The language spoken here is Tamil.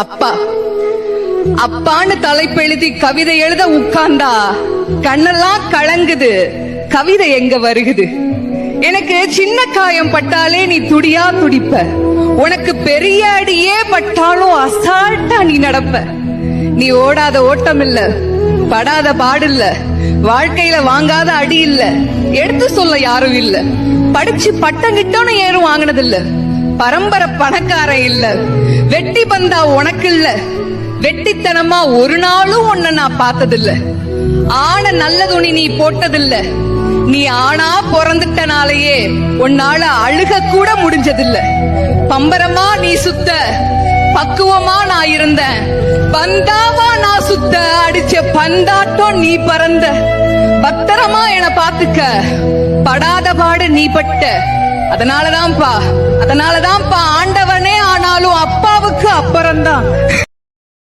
அப்பா அப்பான்னு தலைப்பெழுதி கவிதை எழுத உட்கார்ந்தா கண்ணெல்லாம் கலங்குது, கவிதை எங்க வருகுது? எனக்கு சின்ன காயம் பட்டாலே நீ துடியா துடிப்ப, உனக்கு பெரிய அடியே பட்டாலும் அசால்ட்டா நீ நடப்ப. நீ ஓடாத ஓட்டம் இல்ல, படாத பாடு இல்ல, வாழ்க்கையில வாங்காத அடி இல்ல, எடுத்து சொல்ல யாரும் இல்ல, படிச்சு பட்டம் கிட்டோன்னு ஏறும் வாங்கினது இல்ல, பரம்பரை பணக்காரன் இல்ல, வெட்டி பந்தா உனக்கு இல்ல, வெட்டித்தனமா ஒரு நாளும் உன்ன நான் பார்த்ததில்ல, ஆன நல்ல துணி நீ போட்டதில்ல, நீ ஆனா பிறந்துட்டனாலேயே உன்னால அழுக கூட முடிஞ்சதில்ல. பம்பரமா நீ சுத்த, பக்குவமா நான் இருந்தேன், பந்தாவா நான் சுத்த, அடிச்ச பந்தாட்டம் நீ பறந்த, பத்திரமா என பாத்துக்க, படாத பாடு நீ பட்ட. அதனாலதான்ப்பா ஆண்டவனே ஆனாலும் அப்பாவுக்கு அப்புறம்தான்.